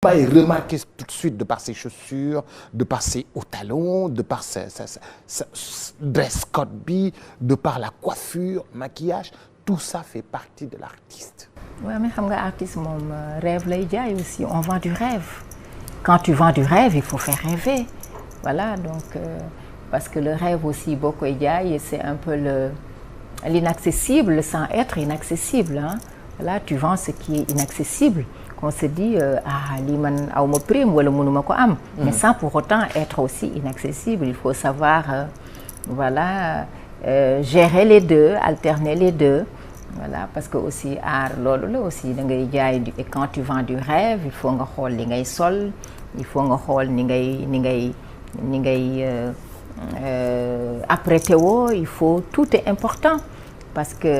est remarqué tout de suite de par ses chaussures, de par ses hauts talons, de par sa dress code bi, de par la coiffure, maquillage. Tout ça fait partie de l'artiste. Oui, mais xam nga artiste moom rêve lay jaay aussi, on vend du rêve. Quand tu vends du rêve, il faut faire rêver. Voilà, donc parce que le rêve aussi boo koy jaay, c'est un peu l'inaccessible sans être inaccessible, hein. Voilà, tu vends ce qui est inaccessible. Qu'on se dit lii man aw ma prime wala mënuma ko am. Mais sans pour autant être aussi inaccessible. Il faut savoir voilà gérer les deux, alterner les deux. Voilà, parce que aussi art loolu la aussi da ngay jaay et quand tu vends du rêve il faut nga xool li ngay sol, il faut nga xool ni ngay apprêter woo, il faut tout est important parce que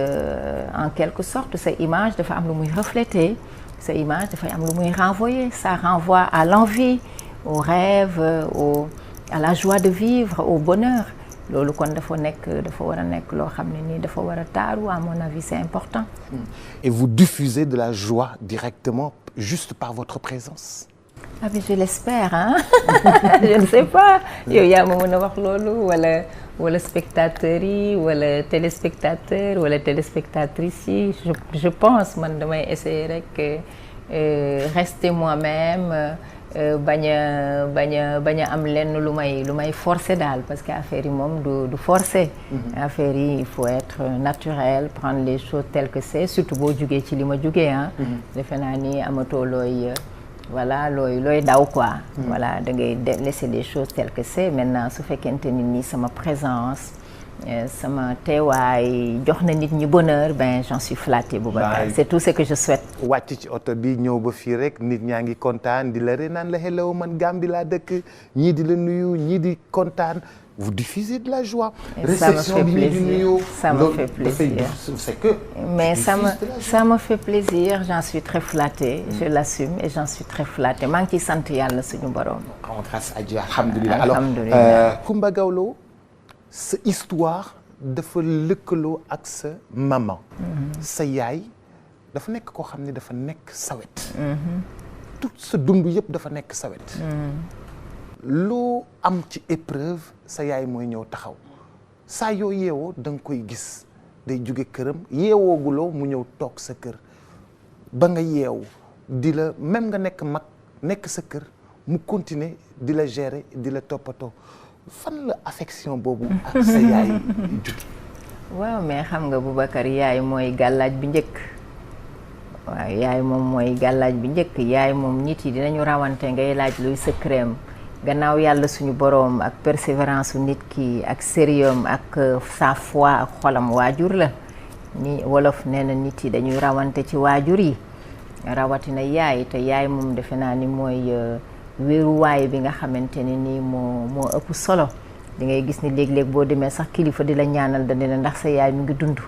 en quelque sorte sa image dafa am lu muy refléter, sa image dafay am lu muy renvoyer, ça renvoie à l'envie, au rêve, à la joie de vivre, au bonheur. Loolu kon dafa war a nekk loo xam ne nii dafa war a taaru, à mon avis c'est important. Et vous diffusez de la joie directement juste par votre présence? Ah mais je l'espère, hein. Je ne sais pas. Yow yaa ma mën a wax loolu wala spectateurs yi wala téléspectateurs wala téléspectatrices yi je pense man damay essayer rek rester moi-même, bañ a am lenn lu may forcer daal parce que affaire yi moom du forcer. Affaire yi il faut être naturel, prendre les choses telles que c'est, surtout boo jugee ci li ma jugee ah. Defe naa ni amatoo voilà looy daw quoi. Voilà da ngay laisser les choses telles que c'est. Maintenant su fekkente ni sama présence sama teewaay jox na nit ñi bonheur, ben j'en suis flattée Boubacar. C'est tout ce que je souhaite. wàcc ci oto bi ñëw ba fii rek nit ñaa ngi kontaan di la naan la hello man Gambie laa dëkk, ñii di la nuyu ñii di kontaan. Vous diffusez de la joie. Ça me fait plaisir. Ça me fait plaisir. C'est que. Mais ça me fait plaisir. J'en suis très flattée. Je l'assume et j'en suis très flattée. maa ngi ciy sant yàlla suñu borom. grâce à Dieu, alhamdulillah. Alors Coumba Gawlo, sa histoire dafa lëkkaloo ak sa maman. sa yaay dafa nekk koo xam ne dafa nekk sawet. tout sa dund yëpp dafa nekk sawet. loo am ci épreuve sa yaay mooy ñëw taxaw saa yoo yeewoo da nga koy gis day jóge këram yeewooguloo mu ñëw toog sa kër ba nga yeewu di la même nga nekk mag nekk sa kër mu continuer di la gérer di la toppatoo fan la affection boobu ak sa yaay jóge. waaw mais xam nga Boubacar yaay mooy gàllaaj bi njëkk. waaw yaay moom mooy gàllaaj bi njëkk. yaay moom nit yi dinañu rawante ngay laaj luy secret gannaaw yàlla suñu boroom ak persévérance su nit ki ak sérieux ak sa foi ak xolam waajur la ni wolof nee na nit yi dañuy rawante ci waajur yi rawatina yaay te yaay moom defe naa ni mooy wéeruwaay bi nga xamante ne nii moo ëpp solo. di ngay gis ni léeg-léeg boo demee sax kilifa di la ñaanal da ne la ndax sa yaay mi ngi dund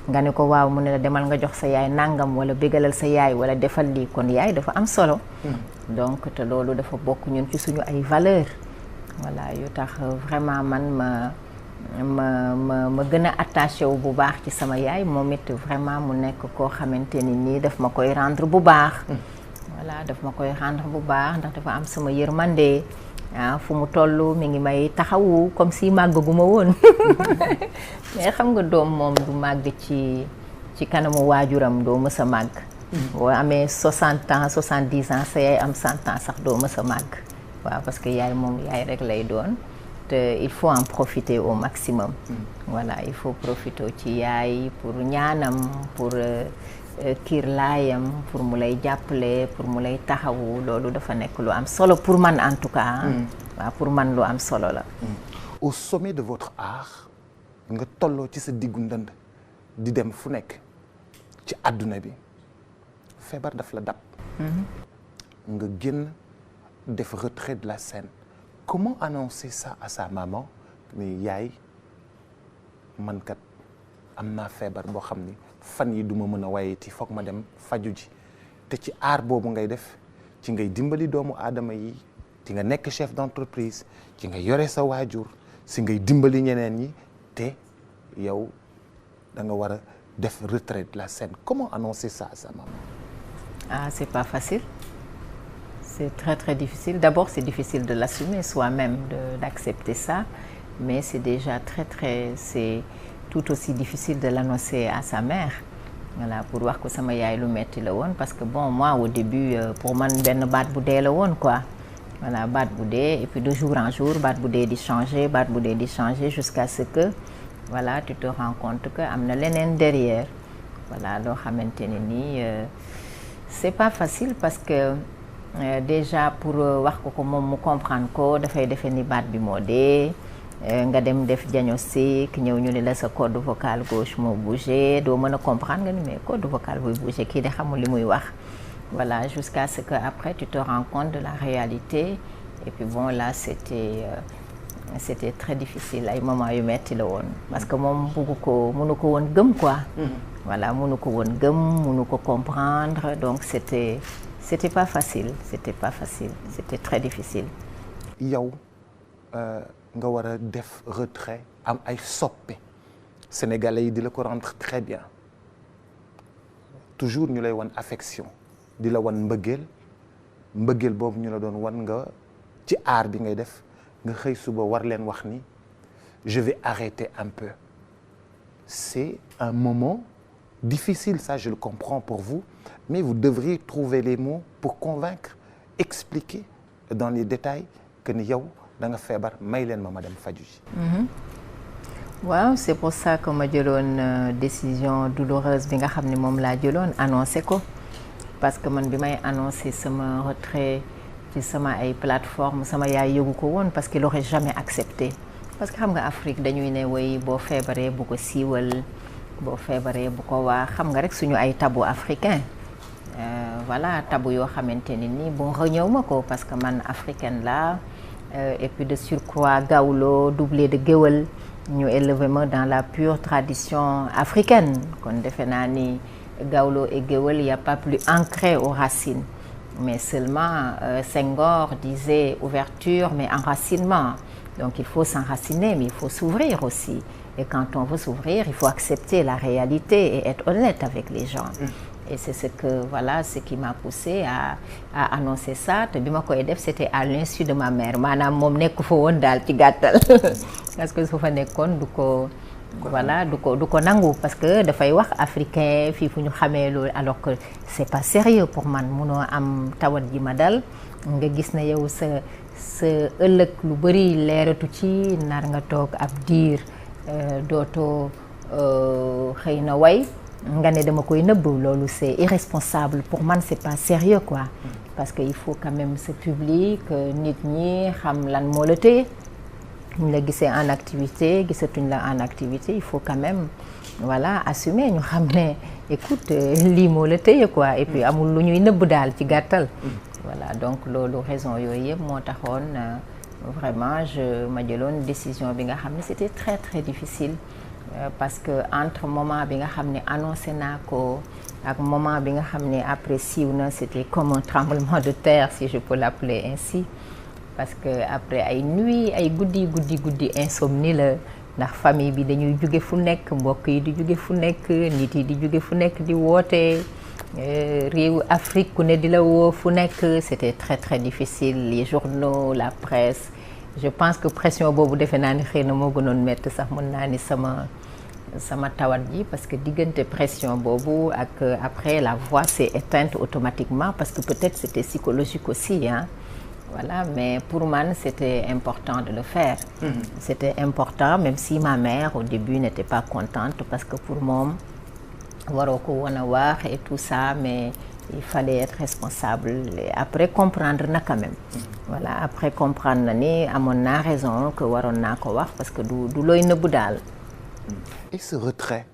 nga ne ko waaw mu ne la demal nga jox sa yaay nangam wala bégalal sa yaay wala defal lii kon yaay dafa am solo. donc te loolu dafa bokk ñun ci suñu ay valeurs. voilà yu tax vraiment man ma gën a attaché wu bu baax ci sama yaay moom it vraiment mu nekk koo xamante ni nii daf ma koy rendre bu baax. voilà daf ma koy rendre bu baax ndax dafa am sama yërmande. fu mu toll mi ngi may taxawu comme si màggaguma woon. mais xam nga doom moom du màgg ci kanamu waajuram doo mës a màgg. boo amee 60 ans 70 ans sa yaay am 100 ans sax doo mës a màgg. waaw parce que yaay moom yaay rek lay doon te il faut en profiter au maximum. voilà il faut profiter ci yaay pour ñaanam pour kiir laayam pour mu lay jàppale pour mu lay taxawu loolu dafa nekk lu am solo pour man en tout cas. waaw pour man lu am solo la. au sommet de votre art nga tolloo ci sa diggu ndënd di dem fu nekk ci àdduna bi feebar daf la dab. nga génn def retrait de la scène. Comment annoncer ça à sa maman mais yaay man kat am naa feebar boo xam ni fan yi duma mën a wayeti foog ma dem faju ji te ci aar boobu ngay def ci ngay dimbali doomu aadama yi ci nga nekk chef d'entreprise ci nga yore sa waajur si ngay dimbali ñeneen ñi te yow da nga war a def retrait de la scène. Comment annoncer ça à sa maman? Ah c'est pas facile. C'est très très difficile. D'abord, c'est difficile de l'assumer soi-même, d'accepter ça, mais c'est déjà c'est tout aussi difficile de l'annoncer à sa mère. Voilà, pour wax ko sama yaay lu metti la woon parce que bon, moi au début pour man benn baat bu dee la woon quoi. Voilà, baat bu dee et puis de jour en jour baat bu dee di changer jusqu'à ce que voilà, tu te rends compte que am na leneen derrière. Voilà, loo xamante ne nii c'est pas facile parce que déjà pour wax ko moom mu comprendre ko dafay defe ni baat bi moo dee. Nga dem def diagnostic ñëw ñu ne la sa corde vocale gauche moo bougé doo mën a comprendre nga ni mais corde vocale buy bougé kii de xamul li muy wax. Voilà, jusqu'à ce que après tu te rends compte de la réalité et puis bon là c'était très difficile ay moment yu metti la woon parce que moom mënu ko woon gëm quoi. Voilà, mënu ko woon gëm mënu ko comprendre donc c'était pas facile, c'était très difficile. Yow nga war a def retrait am ay soppe sénégalais yi di la ko rendre très bien toujours ñu lay wan affection di la wan mbëggeel boobu ñu la doon wan nga ci aar bi ngay def nga xëy suba war leen wax ni je vais arrêter un peu. C'est un moment difficile, ça je le comprends pour vous, mais vous devriez trouver les mots pour convaincre, expliquer dans les détails que ni yow da nga feebar may leen ma dem faju ji. Waaw, c'est pour ça que ma jëloon décision douloureuse bi nga xam ne moom laa jëloon annoncé ko parce que man bi may annoncé sama retrait ci sama ay plateforme sama yaay yëgu ko woon parce qu'il aurait jamais accepté parce que xam nga Afrique dañuy ne woy boo feebaree bu ko siiwal boo feebaree bu ko wax xam nga rek suñu ay tabou africain voilà tabou yoo xamante ne ni bon reñëw ma ko parce que man africaine la et puis de surcroît gawlo doublé de géwël ñu élevé ma dans la pure tradition africaine kon defe naa ni gawlo et géwël y a pas plus ancré aux racines mais seulement Senghor disait ouverture mais enracinement donc il faut s'enraciner mais il faut s'ouvrir aussi et quand on veut s'ouvrir il faut accepter la réalité et être honnête avec les gens. Et c'est ce qui m'a poussé à annoncer ça te bi ma koy def c'était à l'insu de ma mère maanaam moom nekk fa woon daal ci gàttal parce que su fa nekkoon du ko nangu parce que dafay wax africain fii fu ñu xamee loolu alors que c'est pas sérieux pour man munoo am tawat ji ma dal nga gis na yow sa ëllëg lu bari leeratu ci nar nga toog ab diir dootoo xëy na way nga ne dama koy nëbb loolu c'est irresponsable pour man c'est pas sérieux quoi parce que il faut quand même ce public nit ñi xam lan moo la téye ñu la gisee en activité gisatuñ la en activité il faut quand même voilà assumer ñu xam ne écoute lii moo la téye quoi et puis amul lu ñuy nëbb daal ci gàttal voilà donc loolu raison yooyu yëpp moo taxoon vraiment ma jëloon décision bi nga xam ne c'était très très difficile parce que entre moment bi nga xam ne annoncé naa ko ak moment bi nga xam ne après siiw na c'était comme un tremblement de terre si je peux l'appeler ainsi parce que après ay nuit ay guddi insomnie la ndax famille bi dañuy jóge fu nekk mbokk yi di jóge fu nekk nit yi di jóge fu nekk di woote réewu Afrique ku ne di la woo fu nekk c'était très très difficile les journaux la presse je pense que pression boobu defe naa ni xëy na moo gënoon métti sax mën naa ni sama tawat ji parce que diggante pression boobu ak après la voix s'est éteinte automatiquement parce que peut-être c'était psychologique aussi hein voilà mais pour man c'était important de le faire c'était important même si ma mère au début n'était pas contente parce que pour moom waroo ko woon a wax et tout ça mais il fallait être responsable et après comprendre na quand même voilà après comprendre na ni amoon naa raison que waroon naa ko wax parce que du looy nëbbu daal. Et ce retrait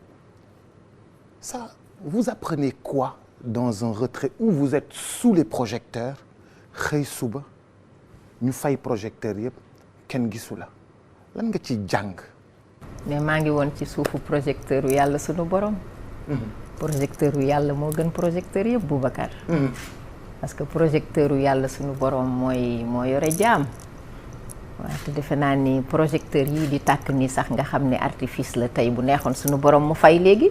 ça vous apprenez quoi dans un retrait où vous êtes sous les projecteurs xëy suba ñu fay projecteurs yëpp kenn gisu la lan nga ci jàng. mais maa ngi woon ci suufu projecteur yu yàlla sunu borom. projecteur yu yàlla moo gën projecteur yëpp Boubacar parce que projecteur yu yàlla suñu borom moo yore jaam waaw te defe naa ni projecteur yi di tàkk ni sax nga xam ne artifice la tey bu neexoon suñu borom mu fay léegi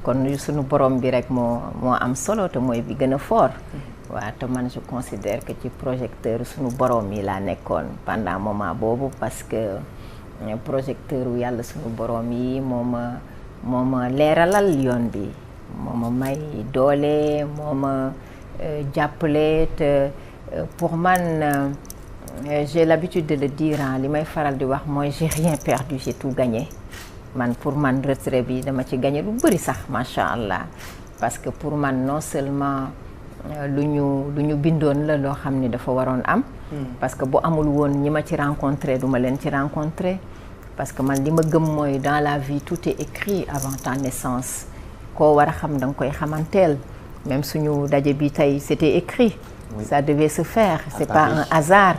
kon suñu borom bi rek moo am solo te mooy bi gën a fort waaw te man je considère que ci projecteur suñu borom yi laa nekkoon pendant moment boobu parce que projecteur wu yàlla suñu borom yi moo ma leeralal yoon bi moo ma may doole moo ma jàppale te pour man j'ai l'habitude de le dire li may faral di wax mooy j'ai rien perdu j'ai tout gagné man pour man retrait bi dama ci gagné lu bëri sax macha allah parce que pour man non seulement lu ñu bindoon la loo xam ni dafa waroon am parce que bu amul woon ñi ma ci rencontré du ma leen ci rencontré parce que man li ma gëm mooy dans la vie tout est écrit avant ta naissance koo war a xam da nga koy xamanteel même suñu daje bi tey c'était écrit oui. Ça devait se faire c'est pas un hasard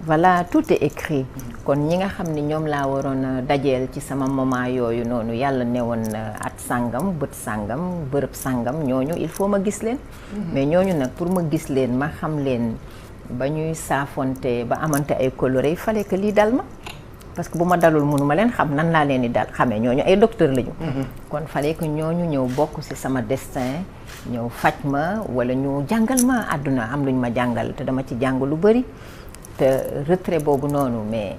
voilà tout est écrit kon ñi nga xam ni ñoom laa waroon dajeel ci sama moment yooyu noonu yàlla ne woon at sàngam bët sàngam bërëb sàngam ñooñu il faut ma gis leen mais ñooñu nag pour ma gis leen ma xam leen ba ñuy saafonte ba amante ay coloré il fallait que lii dal ma parce que bu ma dalul mënu ma leen xam nan laa leen di dal xamee ñooñu ay docteur lañu kon fallait que ñooñu ñëw bokk ci sama destin ñëw faj ma wala ñu jàngal ma àdduna am luñ ma jàngal te dama ci jàng lu bari te retrait boobu noonu mais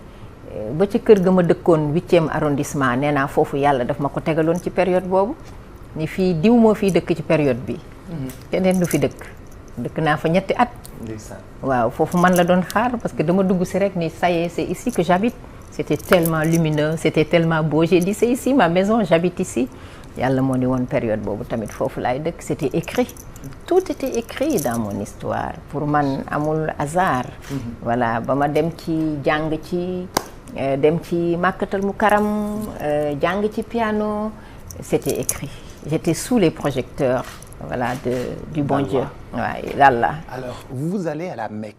ba ci kër ga ma dëkkoon 8e arrondissement nee naa foofu yàlla daf ma ko tegaloon ci période boobu ni fii diw moo fii dëkk ci période bi keneen du fi dëkk naa fa 3 at waaw foofu man la doon xaar parce que dama dugg ci rek ni ça y est c'est ici que j'habite c'était tellement lumineux c'était tellement beau j'ai dit c'est ici ma maison j'habite ici yàlla moo ni woon période boobu tamit foofu laay dëkk c'était écrit tout était écrit dans mon histoire pour man amul hasard voilà ba ma dem ci jàng ci dem ci Makkatal Mukarram jàng ci piano c'était écrit j'étais sous les projecteurs voilà du bon Dieu waaye yàlla. Alors vous allez à la Mecque.